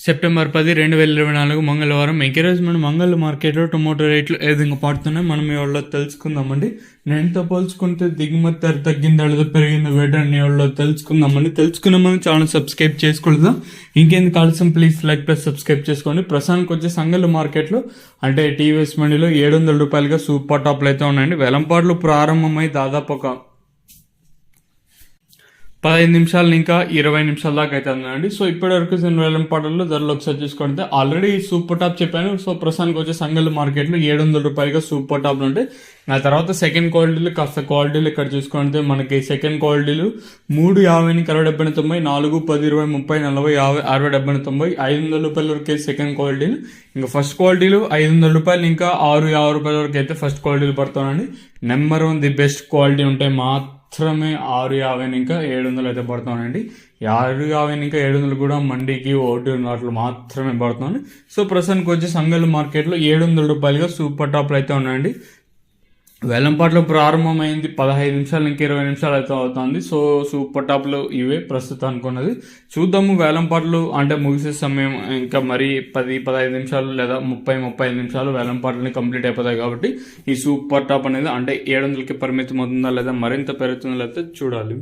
September 10, 2024 మంగళవారం. ఈరోజు మనం మంగళ మార్కెట్లో టొమాటో రేట్లు ఏ విధంగా పడుతున్నాయి మనం ఇవాళ తెలుసుకుందామండి. నేనుతో పోల్చుకుంటే దిగుమతి ధర తగ్గిందా లేదా పెరిగిందా వేటని ఇవాళ తెలుసుకుందామండి. తెలుసుకున్నామని ఛానల్ సబ్స్క్రైబ్ చేసుకోలేదా? ఇంకెందుకు ఆలస్యం, ప్లీజ్ లైక్ ప్లస్ సబ్స్క్రైబ్ చేసుకోండి. ప్రస్తుతానికి వచ్చే సంగళ మార్కెట్లో అంటే టీవీఎస్ మండీలో 700 రూపాయలుగా సూపర్ టాప్లు అయితే ఉన్నాయండి. వేలంపాట్లు ప్రారంభమై దాదాపు ఒక 15 నిమిషాలు ఇంకా 20 నిమిషాల దాకా అయితే ఉందండి. సో ఇప్పటి వరకు వేలంపాటల్లో ధరలు ఒకసారి చూసుకుంటే ఆల్రెడీ సూపర్ టాప్ చెప్పాను. సో ప్రస్తుతానికి వచ్చే సంగళ మార్కెట్లో 700 రూపాయలుగా సూపర్ టాప్లు ఉంటాయి. ఆ తర్వాత సెకండ్ క్వాలిటీలు కాస్త క్వాలిటీలు ఇక్కడ చూసుకుంటే మనకి సెకండ్ క్వాలిటీలు 350, 70, 90, 4, 10, 20, 30, 40, 50, 60, 70, 90, 500 రూపాయల వరకు సెకండ్ క్వాలిటీలు. ఇంకా ఫస్ట్ క్వాలిటీలు 500 రూపాయలు ఇంకా 650 రూపాయల వరకు అయితే ఫస్ట్ క్వాలిటీలు పడుతున్నాయండి. నెంబర్ 1 ది బెస్ట్ క్వాలిటీ ఉంటాయి మాత్రమే 650 ఇంకా 700 అయితే పడుతున్నాయండి. 650 ఇంకా 700 కూడా మండీకి ఓటు అట్లు మాత్రమే పడుతున్నాయి. సో ప్రస్తుతానికి వచ్చే సంగళ మార్కెట్లో 700 రూపాయలుగా సూపర్ టాప్లు అయితే ఉన్నాయండి. వేలంపాట్లు ప్రారంభమైంది 15 నిమిషాలు ఇంకా 20 నిమిషాలు అయితే అవుతుంది. సో సూపర్ టాప్లు ఇవే ప్రస్తుతానికి ఉన్నది. చూద్దాము వేలంపాట్లు అంటే ముగిసే సమయం ఇంకా మరి 10-15 నిమిషాలు లేదా 30-35 నిమిషాలు వేలంపాట్లని కంప్లీట్ అయిపోతాయి. కాబట్టి ఈ సూపర్ టాప్ అనేది అంటే 700కి పరిమితం అవుతుందా లేదా మరింత పెరుగుతుందా లేదా చూడాలి.